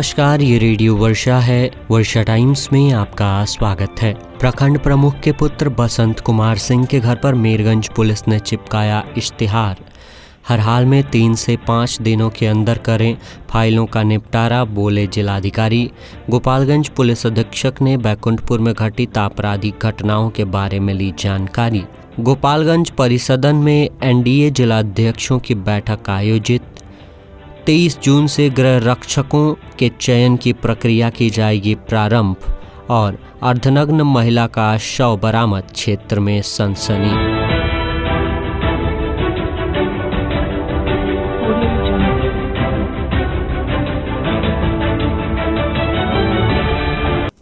नमस्कार, ये रेडियो वर्षा है। वर्षा टाइम्स में आपका स्वागत है। प्रखंड प्रमुख के पुत्र बसंत कुमार सिंह के घर पर मेरगंज पुलिस ने चिपकाया इश्तिहार। हर हाल में 3 से 5 दिनों के अंदर करें फाइलों का निपटारा, बोले जिलाधिकारी। गोपालगंज पुलिस अधीक्षक ने बैकुंठपुर में घटित आपराधिक घटनाओं के बारे में ली जानकारी। गोपालगंज परिसदन में एनडीए जिलाध्यक्षों की बैठक आयोजित। 23 जून से गृह रक्षकों के चयन की प्रक्रिया की जाएगी प्रारंभ। और अर्धनग्न महिला का शव बरामद, क्षेत्र में सनसनी।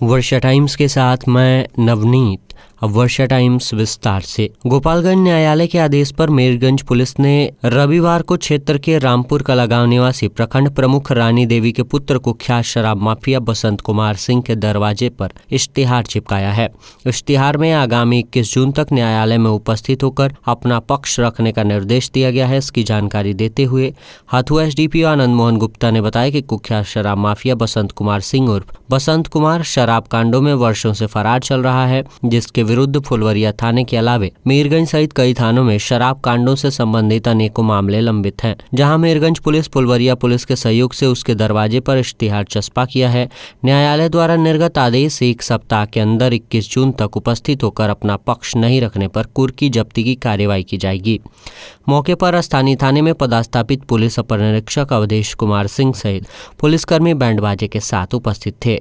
वर्षा टाइम्स के साथ मैं नवनीत। अब वर्षा टाइम्स विस्तार से। गोपालगंज न्यायालय के आदेश पर मेरगंज पुलिस ने रविवार को क्षेत्र के रामपुर कलागांव निवासी प्रखंड प्रमुख रानी देवी के पुत्र कुख्यात शराब माफिया बसंत कुमार सिंह के दरवाजे पर इश्तिहार चिपकाया है। इश्तिहार में आगामी 21 जून तक न्यायालय में उपस्थित होकर अपना पक्ष रखने का निर्देश दिया गया है। इसकी जानकारी देते हुए हथुआ एसडीपीओ आनंद मोहन गुप्ता ने बताया कि कुख्यात शराब माफिया बसंत कुमार सिंह उर्फ बसंत कुमार शराब कांडों में वर्षों से फरार चल रहा है, जिसके विरुद्ध फुलवरिया थाने के अलावे मीरगंज सहित कई थानों में शराब कांडों से संबंधित अनेकों मामले लंबित हैं। जहां मीरगंज पुलिस फुलवरिया पुलिस के सहयोग से उसके दरवाजे पर इश्तिहार चस्पा किया है। न्यायालय द्वारा निर्गत आदेश 1 सप्ताह के अंदर 21 जून तक उपस्थित होकर अपना पक्ष नहीं रखने पर कुर्की जब्ती की कार्यवाही की जाएगी। मौके पर स्थानीय थाने में पदस्थापित पुलिस अपर निरीक्षक अवधेश कुमार सिंह सहित पुलिसकर्मी बैंड बाजे के साथ उपस्थित थे।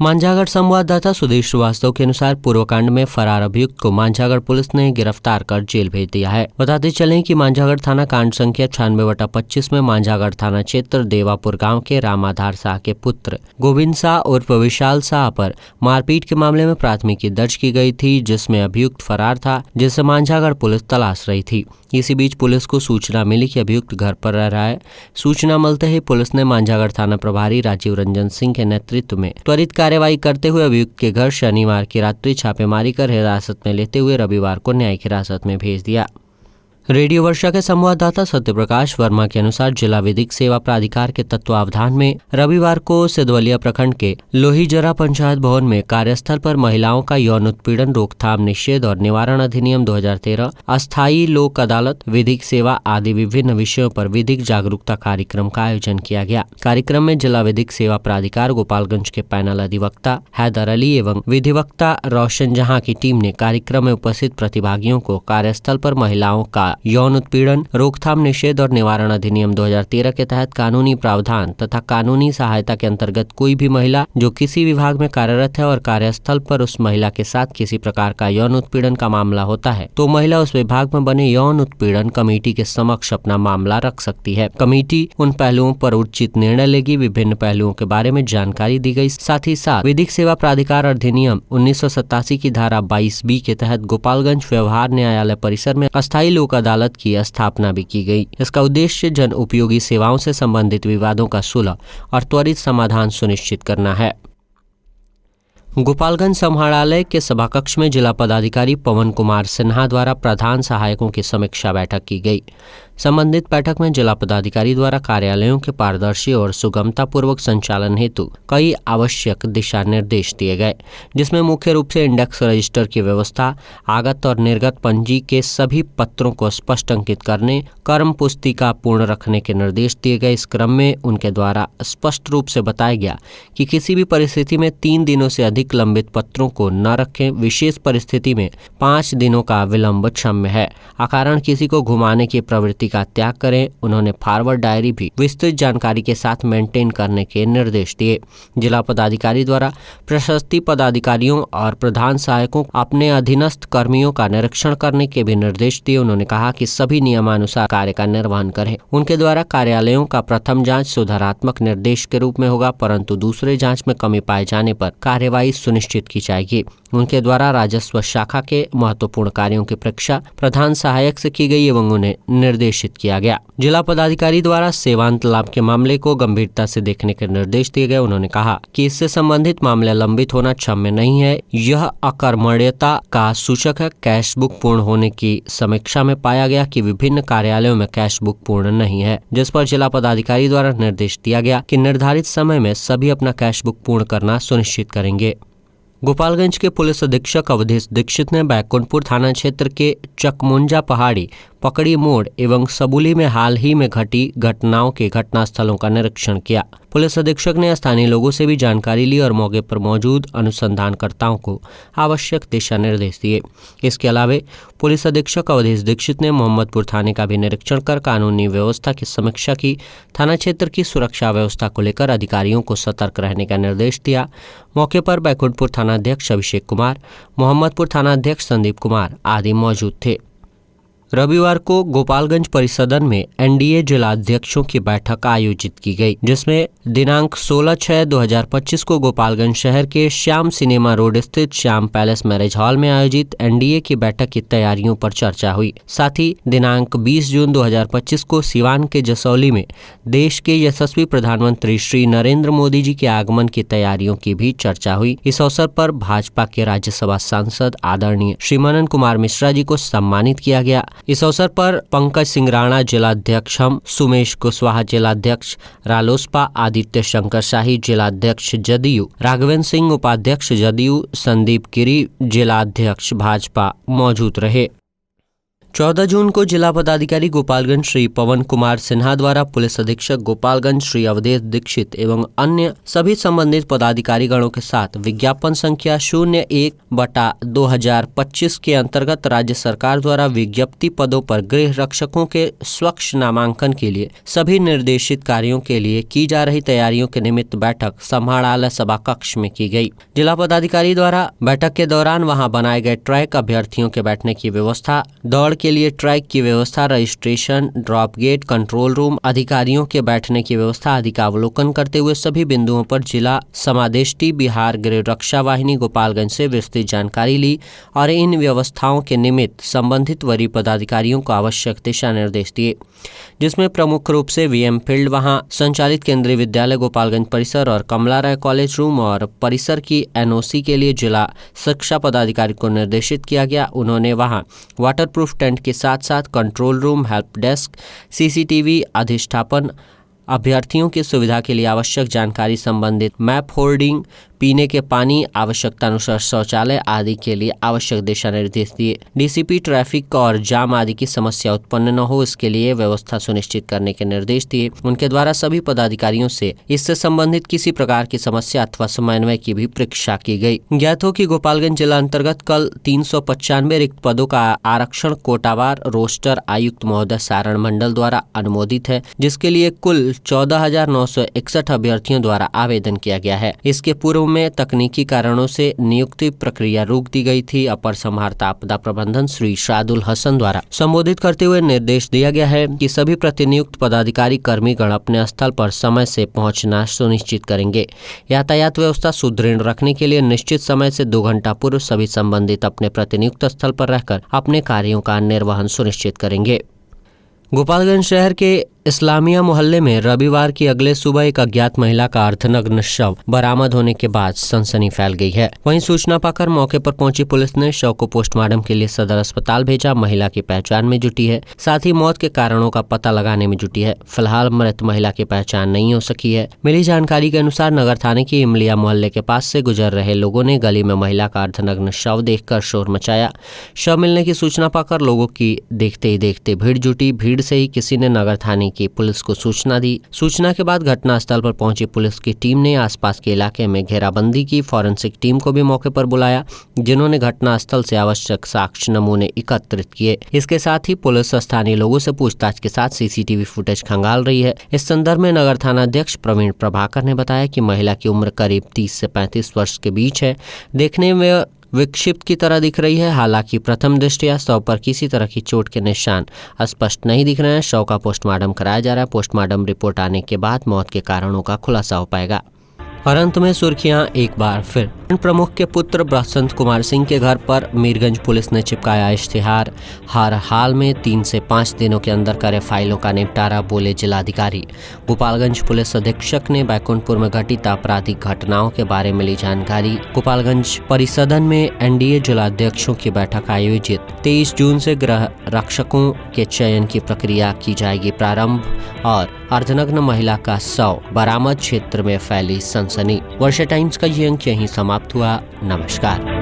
मांझागढ़ संवाददाता सुधीर श्रीवास्तव के अनुसार पूर्व कांड में फरार अभियुक्त को मांझागढ़ पुलिस ने गिरफ्तार कर जेल भेज दिया है। बताते चलें कि मांझागढ़ थाना कांड संख्या 96/25 में मांझागढ़ थाना क्षेत्र देवापुर गांव के रामाधार शाह के पुत्र गोविंद शाह उर्फ विशाल शाह पर मारपीट के मामले में प्राथमिकी दर्ज की गई थी, जिसमें अभियुक्त फरार था, जिसे मांझागढ़ पुलिस तलाश रही थी। इसी बीच पुलिस को सूचना मिली कि अभियुक्त घर पर रह रहा है। सूचना मिलते ही पुलिस ने मांझागढ़ थाना प्रभारी राजीव रंजन सिंह के नेतृत्व में त्वरित कार्यवाही करते हुए अभियुक्त के घर शनिवार की रात्रि छापेमारी कर हिरासत में लेते हुए रविवार को न्यायिक हिरासत में भेज दिया। रेडियो वर्षा के संवाददाता सत्यप्रकाश वर्मा के अनुसार जिला विधिक सेवा प्राधिकार के तत्वावधान में रविवार को सिद्धवलिया प्रखंड के लोहीजरा पंचायत भवन में कार्यस्थल पर महिलाओं का यौन उत्पीड़न रोकथाम निषेध और निवारण अधिनियम 2013, अस्थायी लोक अदालत, विधिक सेवा आदि विभिन्न विषयों पर विधिक जागरूकता कार्यक्रम का आयोजन किया गया। कार्यक्रम में जिला विधिक सेवा प्राधिकार गोपालगंज के पैनल अधिवक्ता हैदर अली एवं विधिवक्ता रोशन जहां की टीम ने कार्यक्रम में उपस्थित प्रतिभागियों को कार्यस्थल पर महिलाओं का यौन उत्पीड़न रोकथाम निषेध और निवारण अधिनियम 2013 के तहत कानूनी प्रावधान तथा कानूनी सहायता के अंतर्गत कोई भी महिला जो किसी विभाग में कार्यरत है और कार्यस्थल पर उस महिला के साथ किसी प्रकार का यौन उत्पीड़न का मामला होता है तो महिला उस विभाग में बने यौन उत्पीड़न कमेटी के समक्ष अपना मामला रख सकती है। कमेटी उन पहलुओं पर उचित निर्णय लेगी। विभिन्न पहलुओं के बारे में जानकारी दी गई। साथ ही साथ विधिक सेवा प्राधिकार अधिनियम 1987 की धारा 22B के तहत गोपालगंज व्यवहार न्यायालय परिसर में अस्थायी लोक अदालत की स्थापना भी की गई। इसका उद्देश्य जन उपयोगी सेवाओं से संबंधित विवादों का सुलह और त्वरित समाधान सुनिश्चित करना है। गोपालगंज समाहरणालय के सभाकक्ष में जिला पदाधिकारी पवन कुमार सिन्हा द्वारा प्रधान सहायकों की समीक्षा बैठक की गई। संबंधित बैठक में जिला पदाधिकारी द्वारा कार्यालयों के पारदर्शी और सुगमता पूर्वक संचालन हेतु कई आवश्यक दिशा निर्देश दिए गए, जिसमें मुख्य रूप से इंडेक्स रजिस्टर की व्यवस्था, आगत और निर्गत पंजी के सभी पत्रों को स्पष्ट अंकित करने, कर्म पुस्तिका पूर्ण रखने के निर्देश दिए गए। इस क्रम में उनके द्वारा स्पष्ट रूप से बताया गया कि किसी भी परिस्थिति में 3 दिनों से अधिक लंबित पत्रों को न रखें। विशेष परिस्थिति में 5 दिनों का विलंब क्षम्य है। अकारण किसी को घुमाने की प्रवृत्ति का त्याग करें। उन्होंने फॉरवर्ड डायरी भी विस्तृत जानकारी के साथ मेंटेन करने के निर्देश दिए। जिला पदाधिकारी द्वारा प्रशस्ति पदाधिकारियों और प्रधान सहायकों अपने अधीनस्थ कर्मियों का निरीक्षण करने के भी निर्देश दिए। उन्होंने कहा कि सभी नियमानुसार कार्य का निर्वहन करें। उनके द्वारा कार्यालयों का प्रथम जांच सुधारात्मक निर्देश के रूप में होगा, परंतु दूसरे जांच में कमी पाए जाने पर कार्यवाही सुनिश्चित की जाएगी। उनके द्वारा राजस्व शाखा के महत्वपूर्ण कार्यों की परीक्षा प्रधान सहायक से की गई एवं उन्हें निर्देशित किया गया। जिला पदाधिकारी द्वारा सेवांत लाभ के मामले को गंभीरता से देखने के निर्देश दिए गए। उन्होंने कहा कि इससे संबंधित मामले लंबित होना क्षम्य नहीं है, यह अकर्मण्यता का सूचक है। कैश बुक पूर्ण होने की समीक्षा में पाया गया कि विभिन्न कार्यालयों में कैश बुक पूर्ण नहीं है, जिस पर जिला पदाधिकारी द्वारा निर्देश दिया गया कि निर्धारित समय में सभी अपना कैश बुक पूर्ण करना सुनिश्चित करेंगे। गोपालगंज के पुलिस अधीक्षक अवधेश दीक्षित ने बैकुंठपुर थाना क्षेत्र के चकमुंजा पहाड़ी, पकड़ी मोड़ एवं सबुली में हाल ही में घटी घटनाओं के घटनास्थलों का निरीक्षण किया। पुलिस अधीक्षक ने स्थानीय लोगों से भी जानकारी ली और मौके पर मौजूद अनुसंधानकर्ताओं को आवश्यक दिशा निर्देश दिए। इसके अलावा पुलिस अधीक्षक अवधेश दीक्षित ने मोहम्मदपुर थाने का भी निरीक्षण कर कानूनी व्यवस्था की समीक्षा की। थाना क्षेत्र की सुरक्षा व्यवस्था को लेकर अधिकारियों को सतर्क रहने का निर्देश दिया। मौके पर बैकुंठपुर थानाध्यक्ष अभिषेक कुमार, मोहम्मदपुर थानाध्यक्ष संदीप कुमार आदि मौजूद थे। रविवार को गोपालगंज परिसदन में एनडीए जिलाध्यक्षों की बैठक आयोजित की गई, जिसमें दिनांक 16/6/2025 को गोपालगंज शहर के श्याम सिनेमा रोड स्थित श्याम पैलेस मैरिज हॉल में आयोजित एनडीए की बैठक की तैयारियों पर चर्चा हुई। साथ ही दिनांक 20 जून 2025 को सिवान के जसौली में देश के यशस्वी प्रधानमंत्री श्री नरेंद्र मोदी जी के आगमन की तैयारियों की भी चर्चा हुई। इस अवसर पर भाजपा के राज्यसभा सांसद आदरणीय श्री मनन कुमार मिश्रा जी को सम्मानित किया गया। इस अवसर पर पंकज सिंह राणा जिलाध्यक्ष, हम सुमेश कुशवाहा जिलाध्यक्ष रालोसपा, आदित्य शंकर शाही जिलाध्यक्ष जदयू, राघवेंद्र सिंह उपाध्यक्ष जदयू, संदीप गिरी जिलाध्यक्ष भाजपा मौजूद रहे। 14 जून को जिला पदाधिकारी गोपालगंज श्री पवन कुमार सिन्हा द्वारा पुलिस अधीक्षक गोपालगंज श्री अवधेश दीक्षित एवं अन्य सभी संबंधित पदाधिकारीगणों के साथ विज्ञापन संख्या 01/2025 के अंतर्गत राज्य सरकार द्वारा विज्ञप्ति पदों पर गृह रक्षकों के स्वच्छ नामांकन के लिए सभी निर्देशित कार्यों के लिए की जा रही तैयारियों के निमित्त बैठक समाहरणालय सभा कक्ष में की गई। जिला पदाधिकारी द्वारा बैठक के दौरान वहां बनाए गए ट्रैक, अभ्यर्थियों के बैठने की व्यवस्था, दौड़ के लिए ट्रैक की व्यवस्था, registration, drop gate, control room, अधिकारियों के बैठने की व्यवस्था आदि का अवलोकन करते हुए सभी बिंदुओं पर जिला समादेष्टि बिहार गृह रक्षा वाहिनी गोपालगंज से विस्तृत जानकारी ली और इन व्यवस्थाओं के निमित्त संबंधित वरीय पदाधिकारियों को आवश्यक दिशा निर्देश दिए, जिसमें प्रमुख रूप से वीएम फील्ड, वहां संचालित केंद्रीय विद्यालय गोपालगंज परिसर और कमला राय कॉलेज रूम और परिसर की एनओसी के लिए जिला शिक्षा पदाधिकारी को निर्देशित किया गया। उन्होंने वहां वाटरप्रूफ टेंट के साथ साथ control room, help desk, CCTV अधिष्ठापन, अभ्यर्थियों की सुविधा के लिए आवश्यक जानकारी संबंधित मैप होर्डिंग, पीने के पानी, आवश्यकतानुसार शौचालय आदि के लिए आवश्यक दिशा निर्देश दिए। डीसीपी ट्रैफिक और जाम आदि की समस्या उत्पन्न न हो, इसके लिए व्यवस्था सुनिश्चित करने के निर्देश दिए। उनके द्वारा सभी पदाधिकारियों से इससे संबंधित किसी प्रकार की समस्या अथवा समन्वय की भी परीक्षा की गई। ज्ञात हो कि गोपालगंज जिला अंतर्गत कल 395 रिक्त पदों का आरक्षण कोटावार रोस्टर आयुक्त महोदय सारण मंडल द्वारा अनुमोदित है, जिसके लिए कुल 14,961 अभ्यर्थियों द्वारा आवेदन किया गया है। इसके पूर्व में तकनीकी कारणों से नियुक्ति प्रक्रिया रोक दी गई थी। अपर समाहर्ता आपदा प्रबंधन श्री शादुल हसन द्वारा संबोधित करते हुए निर्देश दिया गया है कि सभी प्रतिनियुक्त पदाधिकारी कर्मीगण अपने स्थल पर समय से पहुंचना सुनिश्चित करेंगे। यातायात व्यवस्था सुदृढ़ रखने के लिए निश्चित समय से 2 घंटा पूर्व सभी संबंधित अपने प्रतिनियुक्त स्थल पर रहकर अपने कार्यों का निर्वहन सुनिश्चित करेंगे। गोपालगंज शहर के इस्लामिया मोहल्ले में रविवार की अगले सुबह एक अज्ञात महिला का अर्धनग्न शव बरामद होने के बाद सनसनी फैल गई है। वहीं सूचना पाकर मौके पर पहुंची पुलिस ने शव को पोस्टमार्टम के लिए सदर अस्पताल भेजा। महिला की पहचान में जुटी है, साथ ही मौत के कारणों का पता लगाने में जुटी है। फिलहाल मृत महिला की पहचान नहीं हो सकी है। मिली जानकारी के अनुसार नगर थाने की इमलिया मोहल्ले के पास से गुजर रहे लोगों ने गली में महिला का अर्धनग्न शव देखकर शोर मचाया। शव मिलने की सूचना पाकर लोगों की देखते ही देखते भीड़ जुटी। भीड़ से ही किसी ने नगर थाने की पुलिस को सूचना दी। सूचना के बाद घटनास्थल पर पहुंची पुलिस की टीम ने आसपास के इलाके में घेराबंदी की। फॉरेंसिक टीम को भी मौके पर बुलाया, जिन्होंने घटनास्थल से आवश्यक साक्ष्य नमूने एकत्रित किए। इसके साथ ही पुलिस स्थानीय लोगों से पूछताछ के साथ सीसीटीवी फुटेज खंगाल रही है। इस संदर्भ में नगर थाना अध्यक्ष प्रवीण प्रभाकर ने बताया कि महिला की उम्र करीब 30 से 35 वर्ष के बीच है। देखने में विक्षिप्त की तरह दिख रही है। हालांकि प्रथम दृष्टया शव पर किसी तरह की चोट के निशान स्पष्ट नहीं दिख रहे हैं। शव का पोस्टमार्टम कराया जा रहा है। पोस्टमार्टम रिपोर्ट आने के बाद मौत के कारणों का खुलासा हो पाएगा। और अंत में सुर्खियां एक बार फिर। प्रमुख के पुत्र बसंत कुमार सिंह के घर पर मीरगंज पुलिस ने चिपकाया इश्तिहार, हर हाल में 3 से 5 दिनों के अंदर करे फाइलों का निपटारा, बोले जिलाधिकारी। गोपालगंज पुलिस अधीक्षक ने बैकुंठपुर में घटित आपराधिक घटनाओं के बारे में ली जानकारी। गोपालगंज परिसदन में एनडीए जिलाध्यक्षों की बैठक आयोजित। 23 जून से गृह रक्षकों के चयन की प्रक्रिया की जाएगी प्रारंभ और अर्धनग्न महिला का शव बरामद, क्षेत्र में फैली सनसनी। वर्षा टाइम्स का ये अंक यहीं समाप्त हुआ। नमस्कार।